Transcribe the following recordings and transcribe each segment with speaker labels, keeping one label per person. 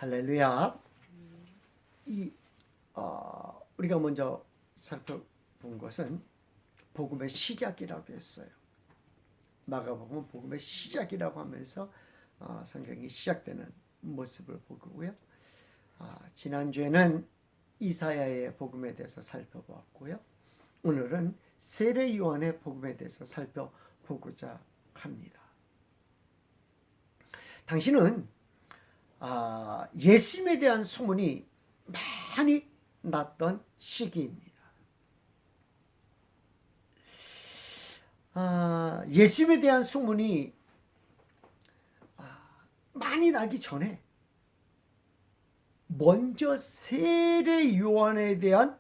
Speaker 1: 할렐루야. 우리가 먼저 살펴본 것은 복음의 시작이라고 했어요. 마가복음은 복음의 시작이라고 하면서 성경이 시작되는 모습을 보고요. 지난주에는 이사야의 복음에 대해서 살펴보았고요. 오늘은 세례 요한의 복음에 대해서 살펴보고자 합니다. 당신은 예수님에 대한 소문이 많이 났던 시기입니다. 예수님에 대한 소문이 많이 나기 전에 먼저 세례 요한에 대한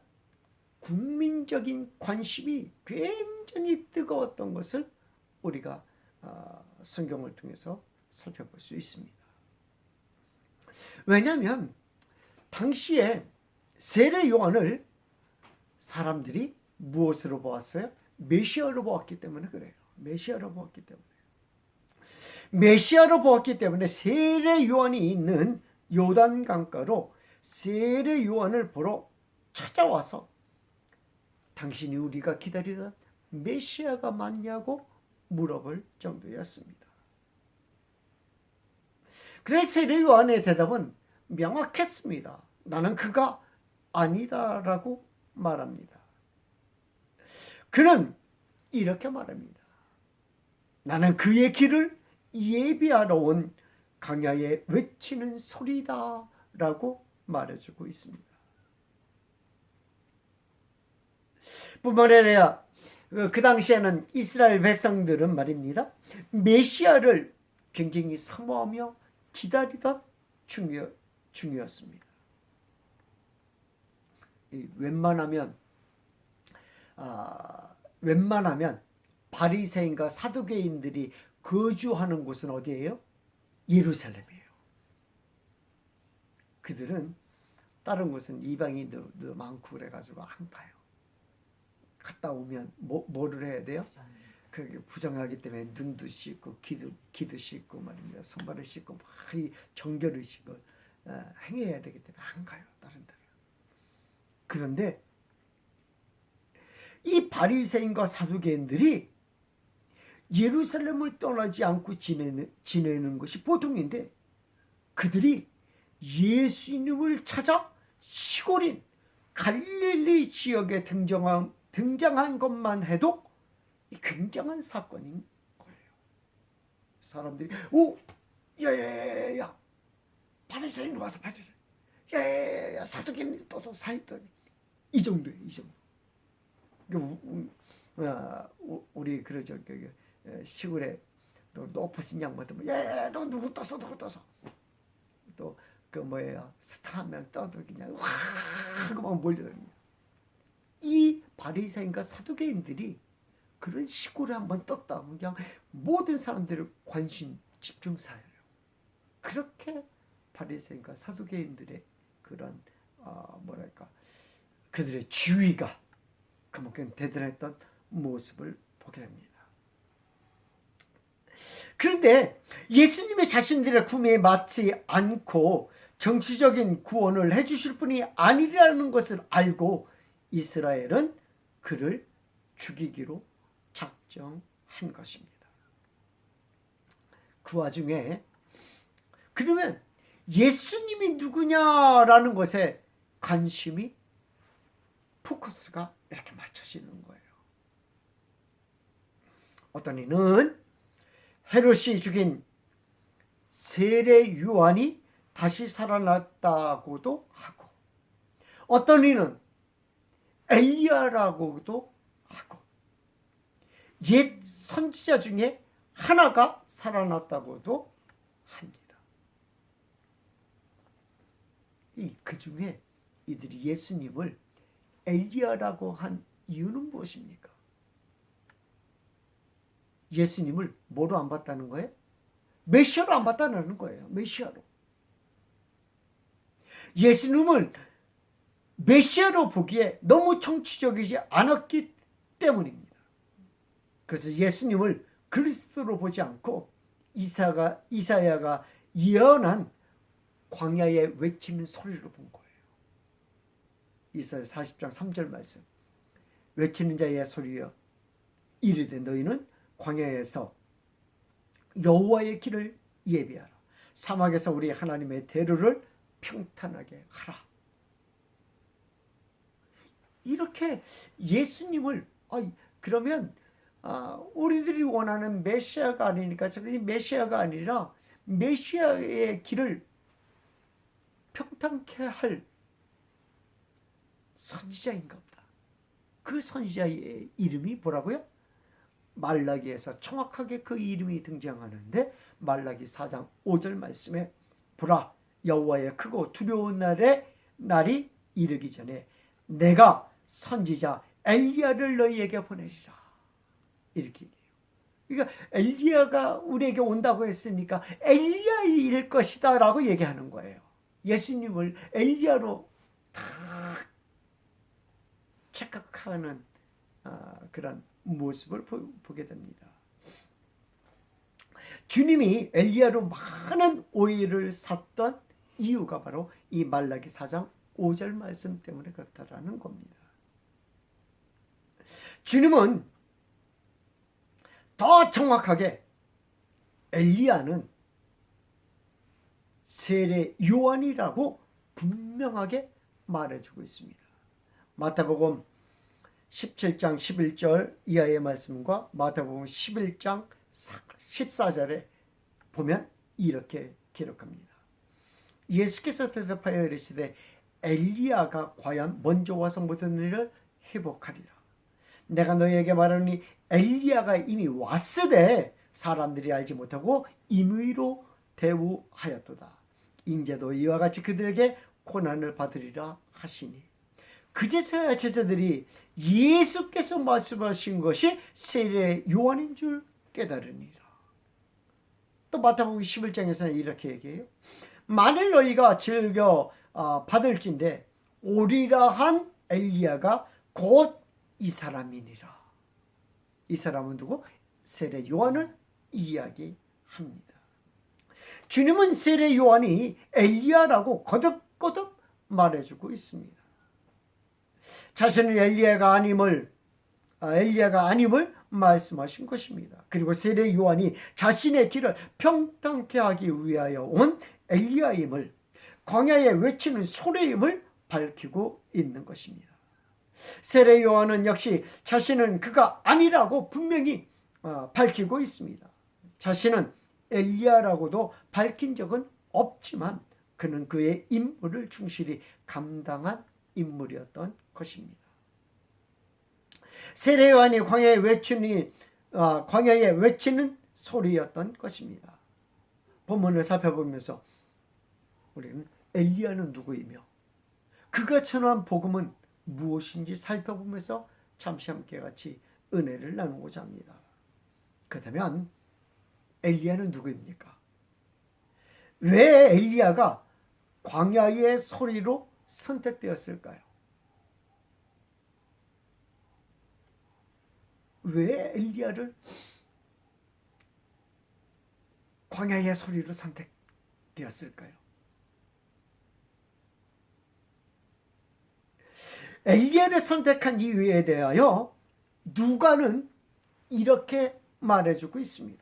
Speaker 1: 국민적인 관심이 굉장히 뜨거웠던 것을 우리가 성경을 통해서 살펴볼 수 있습니다. 왜냐하면 당시에 세례 요한을 사람들이 무엇으로 보았어요? 메시아로 보았기 때문에 그래요. 메시아로 보았기 때문에 세례 요한이 있는 요단 강가로 세례 요한을 보러 찾아와서 당신이 우리가 기다리던 메시아가 맞냐고 물어볼 정도였습니다. 그래서 세례 요한의 대답은 명확했습니다. 나는 그가 아니다라고 말합니다. 그는 이렇게 말합니다. 나는 그의 길을 예비하러 온 강야에 외치는 소리다 라고 말해주고 있습니다. 뿐만 아니라 그 당시에는 이스라엘 백성들은 말입니다. 메시아를 굉장히 사모하며 기다리던 중이었습니다. 웬만하면 바리새인과 사두개인들이 거주하는 곳은 어디예요? 예루살렘이에요. 그들은 다른 곳은 이방인도 많고 그래가지고 안 가요. 갔다 오면 뭐를 해야 돼요? 그게 부정하기 때문에 눈도 씻고 귀도 씻고 말입니다. 손발을 씻고 막 정결 의식을 행해야 되기 때문에 안 가요. 다른 데로. 그런데 이 바리새인과 사두개인들이 예루살렘을 떠나지 않고 지내는 것이 보통인데 그들이 예수님을 찾아 시골인 갈릴리 지역에 등장한 것만 해도 굉장한 사건인 거예요. 사람들이 야야야야 바리새인 와서 바리새인 야야야 사두개인이 떠서 사있더니 이 정도예요. 이 정도. 우리 그러죠. 시골에 또 높으신 양반 들면 너 누구 떴어 또 그 스타면 떠도 그냥 와 하고 막 몰려다닙니다. 이 바리새인과 사두개인들이 그런 시골에 한번 떴다 그냥 모든 사람들의 관심 집중사예요. 그렇게 바리새인과 사두개인들의 그런 그들의 지위가 그만큼 대단했던 모습을 보게 됩니다. 그런데 예수님의 자신들의 구매에 맞지 않고 정치적인 구원을 해주실 분이 아니라는 것을 알고 이스라엘은 그를 죽이기로 작정한 것입니다. 그 와중에 그러면 예수님이 누구냐라는 것에 관심이 포커스가 이렇게 맞춰지는 거예요. 어떤 이는 헤롯이 죽인 세례 요한이 다시 살아났다고도 하고 어떤 이는 엘리야라고도 하고 옛 선지자 중에 하나가 살아났다고도 합니다. 그 중에 이들이 예수님을 엘리야라고 한 이유는 무엇입니까? 예수님을 뭐로 안 봤다는 거예요? 메시아로 안 봤다는 거예요. 메시아로. 예수님을 메시아로 보기에 너무 정치적이지 않았기 때문입니다. 그래서 예수님을 그리스도로 보지 않고 이사야가 예언한 광야에 외치는 소리로 본 거예요. 이사야 40장 3절 말씀. 외치는 자의 소리여 이르되 너희는 광야에서 여호와의 길을 예비하라. 사막에서 우리 하나님의 대로를 평탄하게 하라. 이렇게 예수님을 그러면 우리들이 원하는 메시아가 아니니까 저기 메시아가 아니라 메시아의 길을 평탄케 할 선지자인가 보다. 그 선지자의 이름이 뭐라고요? 말라기에서 정확하게 그 이름이 등장하는데 말라기 4장 5절 말씀에 보라 여호와의 크고 두려운 날이 이르기 전에 내가 선지자 엘리야를 너희에게 보내리라. 이렇게 얘기해요. 그러니까 엘리야가 우리에게 온다고 했으니까 엘리야일 것이다 라고 얘기하는 거예요. 예수님을 엘리야로 다 착각하는 그런 모습을 보게 됩니다. 주님이 엘리야로 많은 오해를 샀던 이유가 바로 이 말라기 4장 5절 말씀 때문에 그렇다라는 겁니다. 주님은 더 정확하게 엘리야는 세례 요한이라고 분명하게 말해주고 있습니다. 마태복음 17장 11절 이하의 말씀과 마태복음 11장 14절에 보면 이렇게 기록합니다. 예수께서 대답하여 이르시되 엘리야가 과연 먼저 와서 모든 일을 회복하리라. 내가 너희에게 말하니 엘리야가 이미 왔으되 사람들이 알지 못하고 임의로 대우하였도다. 인제도 이와 같이 그들에게 고난을 받으리라 하시니 그제서야 제자들이 예수께서 말씀하신 것이 세례 요한인 줄 깨달으니라. 또 마태복음 11장에서는 이렇게 얘기해요. 만일 너희가 즐겨 받을진대 오리라 한 엘리야가 곧 이 사람이니라. 이 사람은 누구? 세례 요한을 이야기합니다. 주님은 세례 요한이 엘리야라고 거듭거듭 말해주고 있습니다. 자신은 엘리야가 아님을 말씀하신 것입니다. 그리고 세례 요한이 자신의 길을 평탄케 하기 위하여 온 엘리야임을 광야에 외치는 소리임을 밝히고 있는 것입니다. 세례 요한은 역시 자신은 그가 아니라고 분명히 밝히고 있습니다. 자신은 엘리야라고도 밝힌 적은 없지만 그는 그의 임무를 충실히 감당한 인물이었던 것입니다. 세례 요한이 광야에 외치는 소리였던 것입니다. 본문을 살펴보면서 우리는 엘리야는 누구이며 그가 전한 복음은 무엇인지 살펴보면서 잠시 함께 같이 은혜를 나누고자 합니다. 그렇다면 엘리야는 누구입니까? 왜 엘리야가 광야의 소리로 선택되었을까요? 왜 엘리야를 광야의 소리로 선택되었을까요? 엘리야를 선택한 이유에 대하여 누가는 이렇게 말해주고 있습니다.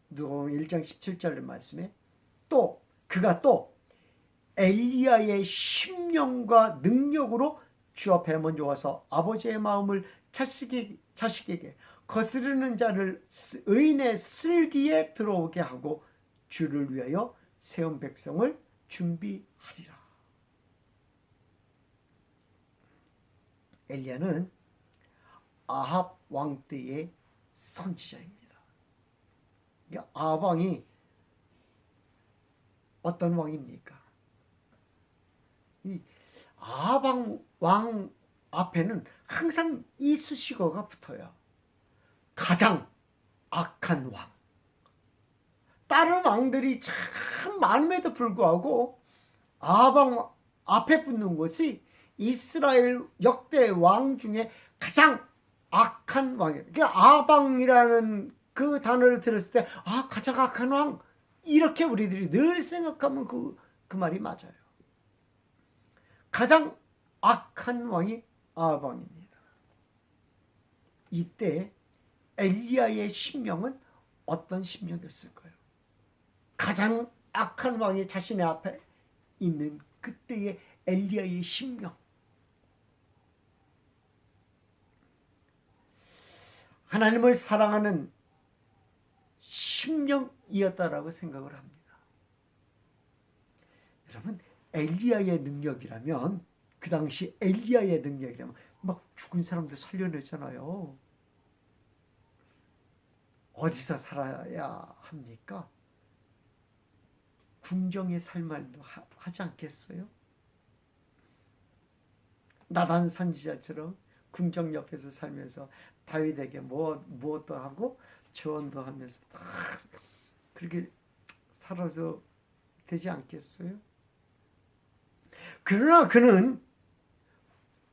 Speaker 1: 누가복음 1장 17절 말씀에 그가 또 엘리야의 심령과 능력으로 주 앞에 먼저 와서 아버지의 마음을 자식에게 거스르는 자를 의인의 슬기에 들어오게 하고 주를 위하여 세운 백성을 준비하리라. 엘리야는 아합 왕 때의 선지자입니다. 아합 왕이 어떤 왕입니까? 이 아합 왕 앞에는 항상 이 수식어가 붙어요. 가장 악한 왕. 다른 왕들이 참 많음에도 불구하고 아합 왕 앞에 붙는 것이 이스라엘 역대 왕 중에 가장 악한 왕이에요. 그러니까 아합 왕이라는 그 단어를 들었을 때 가장 악한 왕 이렇게 우리들이 늘 생각하면 그 말이 맞아요. 가장 악한 왕이 아합 왕입니다. 이때 엘리야의 심령은 어떤 심령이었을까요? 가장 악한 왕이 자신의 앞에 있는 그때의 엘리야의 심령. 하나님을 사랑하는 심령이었다라고 생각을 합니다. 여러분, 엘리야의 능력이라면, 그 당시 엘리야의 능력이라면 막 죽은 사람들 살려내잖아요. 어디서 살아야 합니까? 궁정에 살 말도 하지 않겠어요? 나단 선지자처럼 궁정 옆에서 살면서 다윗에게 무엇도 하고 조언도 하면서 다 그렇게 살아서 되지 않겠어요? 그러나 그는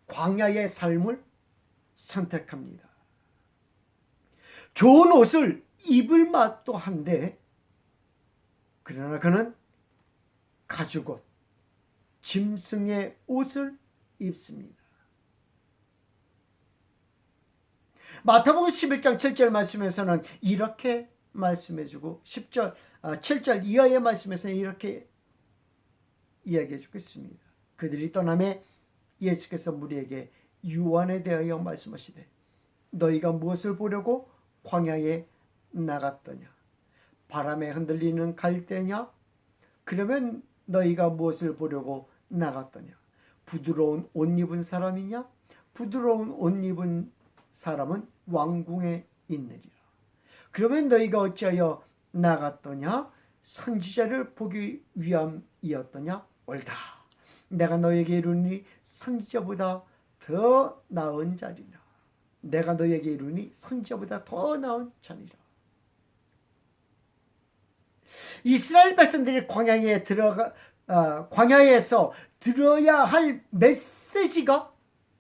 Speaker 1: 광야의 삶을 선택합니다. 좋은 옷을 입을 맛도 한데, 그러나 그는 가죽옷, 짐승의 옷을 입습니다. 마태복음 11장 7절 말씀에서는 이렇게 말씀해주고 7절 이하의 말씀에서는 이렇게 이야기해주고 있습니다. 그들이 떠나매 예수께서 무리에게 유언에 대하여 말씀하시되, 너희가 무엇을 보려고 광야에 나갔더냐? 바람에 흔들리는 갈대냐? 그러면 너희가 무엇을 보려고 나갔더냐? 부드러운 옷 입은 사람이냐? 부드러운 옷 입은 사람은 왕궁에 있느리라. 그러면 너희가 어찌하여 나갔더냐? 선지자를 보기 위함이었더냐? 옳다. 내가 너에게 이르니 선지자보다 더 나은 자리라. 내가 너에게 이르니 선지자보다 더 나은 자리라. 이스라엘 백성들이 광야에서 들어야 할 메시지가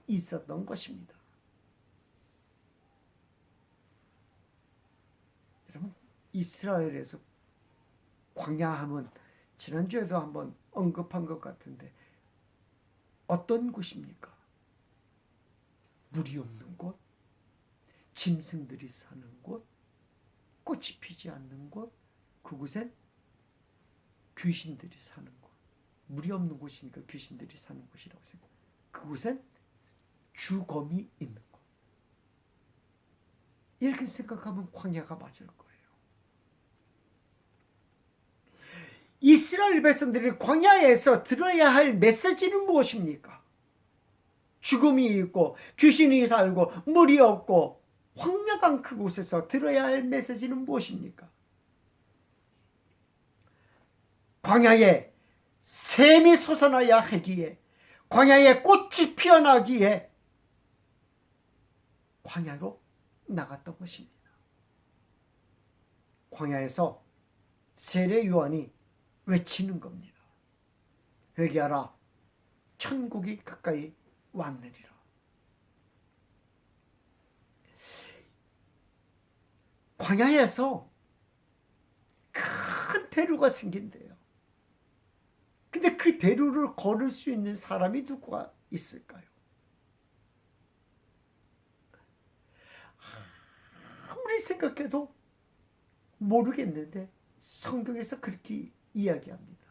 Speaker 1: 있었던 것입니다. 여러분, 이스라엘에서 광야하면 지난주에도 한번 언급한 것 같은데 어떤 곳입니까? 물이 없는 곳, 짐승들이 사는 곳, 꽃이 피지 않는 곳, 그곳엔 귀신들이 사는 곳. 물이 없는 곳이니까 귀신들이 사는 곳이라고 생각해요. 그곳엔 주검이 있는 곳. 이렇게 생각하면 광야가 맞을 거예요. 이스라엘 백성들이 광야에서 들어야 할 메시지는 무엇입니까? 죽음이 있고 귀신이 살고 물이 없고 황량한 그곳에서 들어야 할 메시지는 무엇입니까? 광야에 샘이 솟아나야 하기에, 광야에 꽃이 피어나기에 광야로 나갔던 것입니다. 광야에서 세례 요한이 외치는 겁니다. 회개하라, 천국이 가까이 왔느니라. 광야에서 큰 대류가 생긴대요. 근데 그 대류를 걸을 수 있는 사람이 누구가 있을까요? 아무리 생각해도 모르겠는데 성경에서 그렇게 이야기합니다.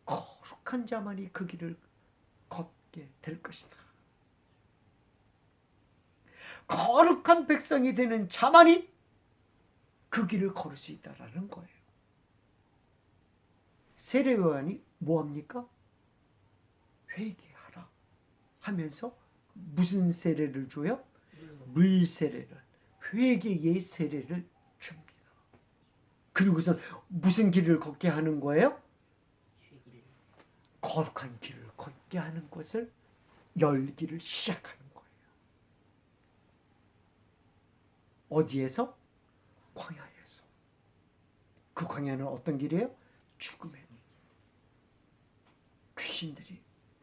Speaker 1: 거룩한 자만이 그 길을 걷게 될 것이다. 거룩한 백성이 되는 자만이 그 길을 걸을 수 있다라는 거예요. 세례 요한이 뭐합니까? 회개하라 하면서 무슨 세례를 줘요? 물 세례를, 회개의 세례를 줍니다. 그리고서 무슨 길을 걷게 하는 거예요? 거룩한 길을 걷게 하는 것을 열기를 시작하는 거예요. 어디에서? 광야에서. 그 광야는 어떤 길이에요? 죽음의 길. 귀신들이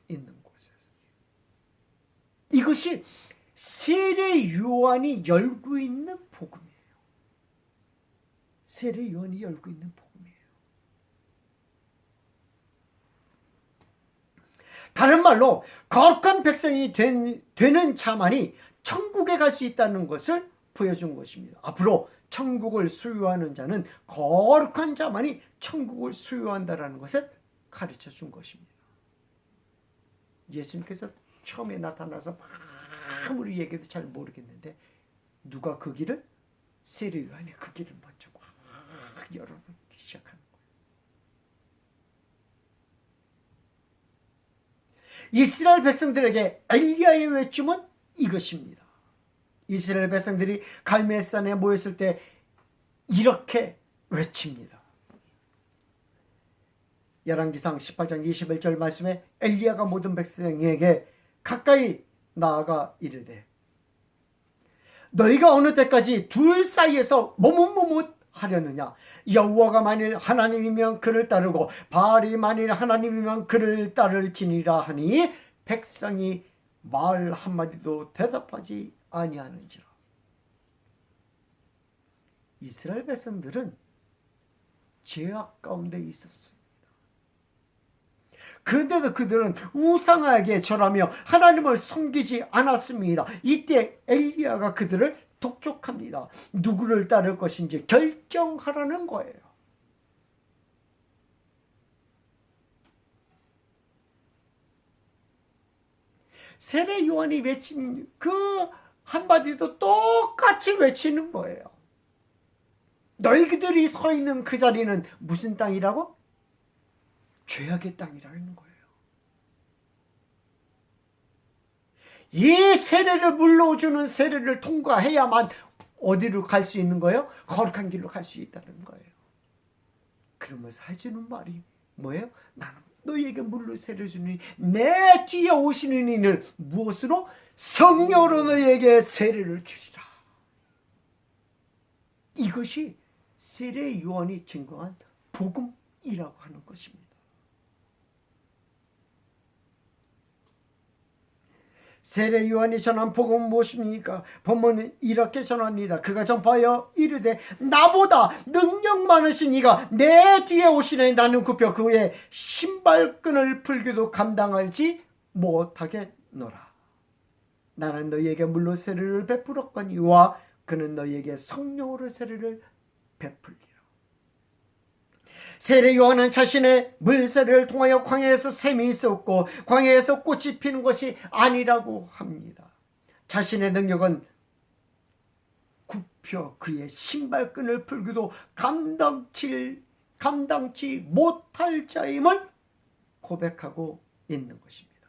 Speaker 1: 있는 곳에서. 이것이 세례 요한이 열고 있는 복음이에요. 세례 요한이 열고 있는 복음이에요. 다른 말로 거룩한 백성이 되는 자만이 천국에 갈 수 있다는 것을 보여준 것입니다. 앞으로 천국을 소유하는 자는 거룩한 자만이 천국을 소유한다는 것을 가르쳐 준 것입니다. 예수님께서 처음에 나타나서 아무리 얘기해도 잘 모르겠는데 누가 그 길을? 세례 요한이 그 길을 먼저 막 열어놓기 시작하는 거예요. 이스라엘 백성들에게 엘리야의 외침은 이것입니다. 이스라엘 백성들이 갈멜산에 모였을 때 이렇게 외칩니다. 열왕기상 18장 21절 말씀에 엘리야가 모든 백성에게 가까이 나아가 이르되 너희가 어느 때까지 둘 사이에서 머뭇머뭇 하려느냐? 여호와가 만일 하나님이면 그를 따르고 바알이 만일 하나님이면 그를 따를지니라 하니 백성이 말 한마디도 대답하지 아니하는지라. 이스라엘 백성들은 죄악 가운데 있었습니다. 그런데도 그들은 우상에게 절하며 하나님을 섬기지 않았습니다. 이때 엘리야가 그들을 독촉합니다. 누구를 따를 것인지 결정하라는 거예요. 세례 요한이 외친 그 한마디도 똑같이 외치는 거예요. 너희들이 서 있는 그 자리는 무슨 땅이라고? 죄악의 땅이라는 거예요. 이 세례를 물러주는 세례를 통과해야만 어디로 갈 수 있는 거예요? 거룩한 길로 갈 수 있다는 거예요. 그러면서 해주는 말이 뭐예요? 나는 너희에게 물로 세례 주니 내 뒤에 오시는 이는 무엇으로? 성령으로 너희에게 세례를 주리라. 이것이 세례 요한이 증거한 복음이라고 하는 것입니다. 세례 요한이 전한 복음은 무엇입니까? 본문은 이렇게 전합니다. 그가 전파하여 이르되 나보다 능력 많으신 이가 내 뒤에 오시니 나는 굽혀 그의 신발끈을 풀기도 감당하지 못하겠노라. 나는 너희에게 물로 세례를 베풀었거니와 그는 너희에게 성령으로 세례를 베풀리라. 세례 요한은 자신의 물세례를 통하여 광야에서 샘이 있었고 광야에서 꽃이 피는 것이 아니라고 합니다. 자신의 능력은 굽혀 그의 신발끈을 풀기도 감당치 못할 자임을 고백하고 있는 것입니다.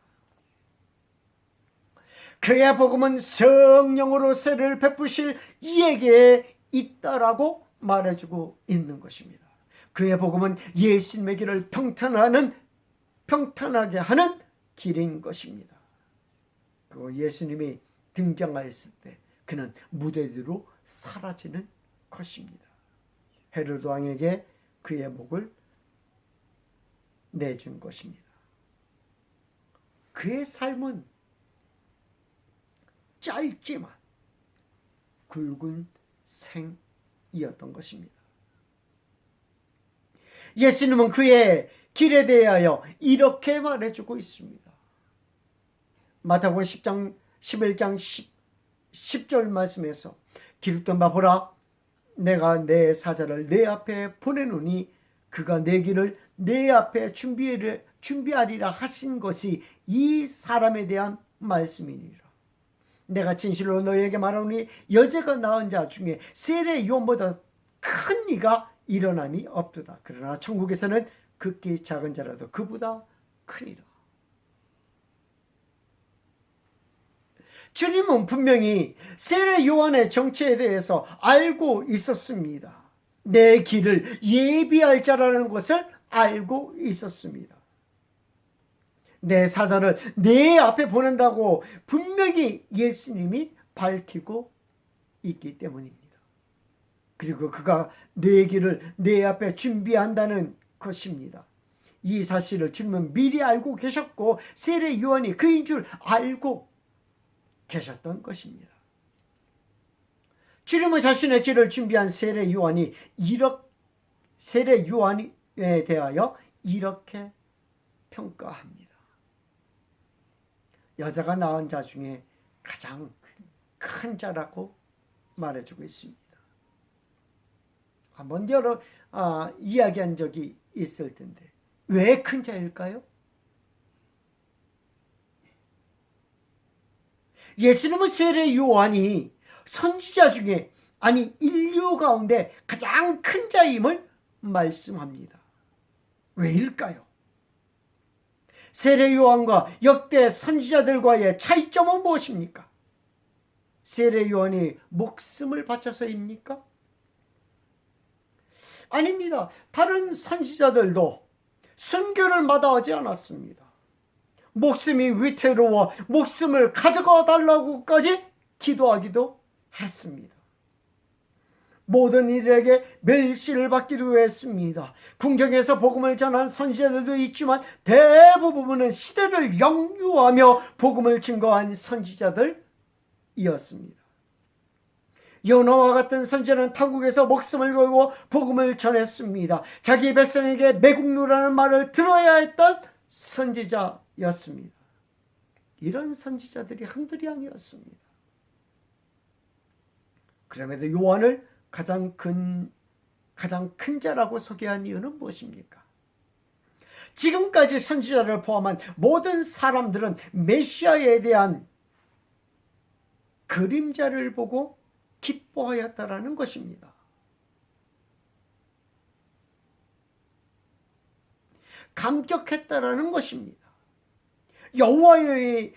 Speaker 1: 그의 복음은 성령으로 세례를 베푸실 이에게 있다라고 말해주고 있는 것입니다. 그의 복음은 예수님의 길을 평탄하게 하는 길인 것입니다. 그리고 예수님이 등장하였을 때 그는 무대 뒤로 사라지는 것입니다. 헤로드 왕에게 그의 목을 내준 것입니다. 그의 삶은 짧지만 굵은 생이었던 것입니다. 예수님은 그의 길에 대하여 이렇게 말해주고 있습니다. 마태복음 11장 10절 말씀에서 기록된 바 보라 내가 내 사자를 내 앞에 보내노니 그가 내 길을 내 앞에 준비하리라 하신 것이 이 사람에 대한 말씀이니라. 내가 진실로 너희에게 말하노니 여자가 낳은 자 중에 세례 요한보다 큰 이가 일어남이 없도다. 그러나 천국에서는 극히 작은 자라도 그보다 크리라. 주님은 분명히 세례 요한의 정체에 대해서 알고 있었습니다. 내 길을 예비할 자라는 것을 알고 있었습니다. 내 사자를 내 앞에 보낸다고 분명히 예수님이 밝히고 있기 때문입니다. 그리고 그가 내 길을 내 앞에 준비한다는 것입니다. 이 사실을 주님은 미리 알고 계셨고 세례 요한이 그인 줄 알고 계셨던 것입니다. 주님은 자신의 길을 준비한 세례 요한에 대하여 이렇게 평가합니다. 여자가 낳은 자 중에 가장 큰 자라고 말해주고 있습니다. 한번 이야기한 적이 있을 텐데 왜 큰 자일까요? 예수님은 세례 요한이 선지자 중에 아니 인류 가운데 가장 큰 자임을 말씀합니다. 왜일까요? 세례 요한과 역대 선지자들과의 차이점은 무엇입니까? 세례 요한이 목숨을 바쳐서입니까? 아닙니다. 다른 선지자들도 순교를 마다하지 않았습니다. 목숨이 위태로워 목숨을 가져가 달라고까지 기도하기도 했습니다. 모든 이들에게 멸시를 받기도 했습니다. 궁정에서 복음을 전한 선지자들도 있지만 대부분은 시대를 역류하며 복음을 증거한 선지자들이었습니다. 요나와 같은 선지자는 타국에서 목숨을 걸고 복음을 전했습니다. 자기 백성에게 매국노라는 말을 들어야 했던 선지자였습니다. 이런 선지자들이 한둘이 아니었습니다. 그럼에도 요한을 가장 큰 자라고 소개한 이유는 무엇입니까? 지금까지 선지자를 포함한 모든 사람들은 메시아에 대한 그림자를 보고 기뻐하였다라는 것입니다. 감격했다라는 것입니다. 여호와의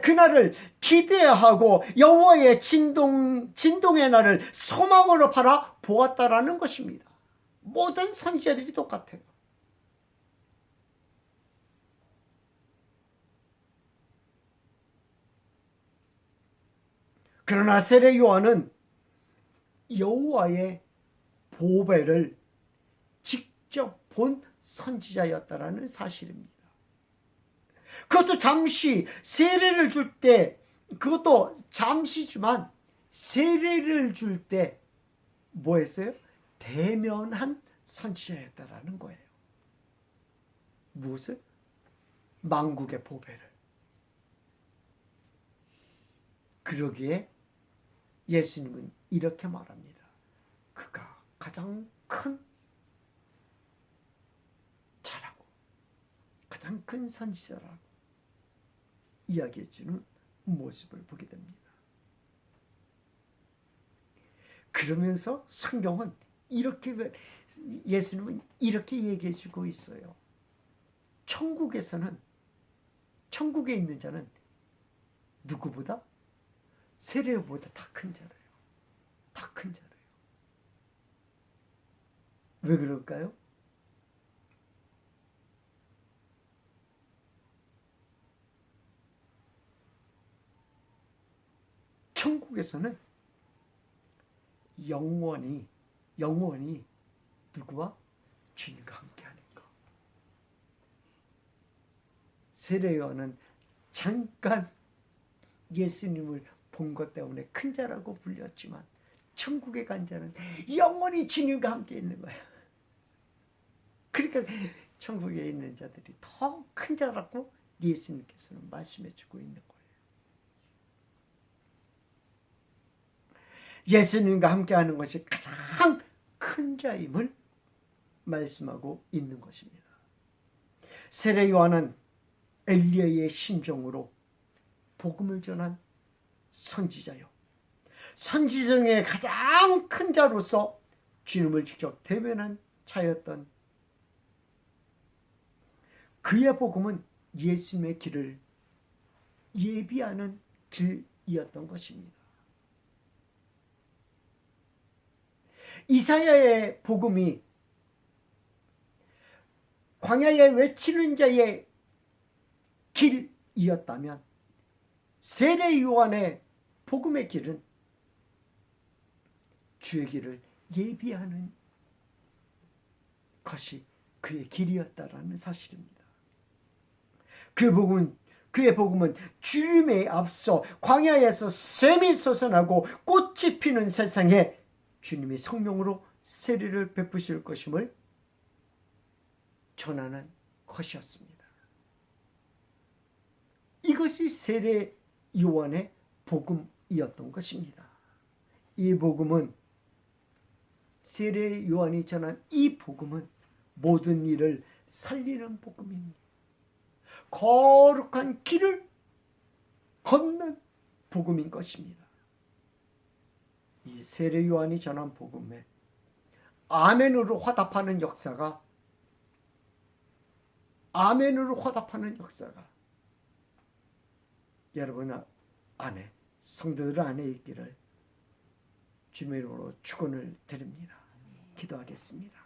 Speaker 1: 그날을 기대하고 여호와의 진동의 날을 소망으로 바라보았다라는 것입니다. 모든 선지자들이 똑같아요. 그러나 세례 요한은 여호와의 보배를 직접 본 선지자였다라는 사실입니다. 그것도 잠시 세례를 줄 때, 그것도 잠시지만 세례를 줄 때 뭐 했어요? 대면한 선지자였다라는 거예요. 무엇을? 만국의 보배를. 그러기에 예수님은 이렇게 말합니다. 그가 가장 큰 자라고, 가장 큰 선지자라고 이야기해 주는 모습을 보게 됩니다. 그러면서 성경은 예수님은 이렇게 얘기해 주고 있어요. 천국에 있는 자는 누구보다? 세례보다 다 큰 자래요. 다 큰 자래요. 왜 그럴까요? 천국에서는 영원히 누구와? 주님과 함께하는 것. 세례 요한은 잠깐 예수님을 본 것 때문에 큰 자라고 불렸지만 천국에 간 자는 영원히 주님과 함께 있는 거야. 그러니까 천국에 있는 자들이 더 큰 자라고 예수님께서는 말씀해 주고 있는 거예요. 예수님과 함께하는 것이 가장 큰 자임을 말씀하고 있는 것입니다. 세례 요한은 엘리야의 심정으로 복음을 전한 선지자요, 선지자 중에 가장 큰 자로서 주님을 직접 대면한 자였던 그의 복음은 예수님의 길을 예비하는 길이었던 것입니다. 이사야의 복음이 광야에 외치는 자의 길이었다면 세례 요한의 복음의 길은 주의 길을 예비하는 것이 그의 길이었다라는 사실입니다. 그의 복음은 주님에 앞서 광야에서 샘이 솟아나고 꽃이 피는 세상에 주님이 성령으로 세례를 베푸실 것임을 전하는 것이었습니다. 이것이 세례 요한의 복음이었던 것입니다. 이 복음은, 세례 요한이 전한 이 복음은 모든 일을 살리는 복음입니다. 거룩한 길을 걷는 복음인 것입니다. 이 세례 요한이 전한 복음에 아멘으로 화답하는 역사가, 아멘으로 화답하는 역사가 여러분 안에, 성도들 안에 있기를 주님의 이름으로 축원을 드립니다. 기도하겠습니다.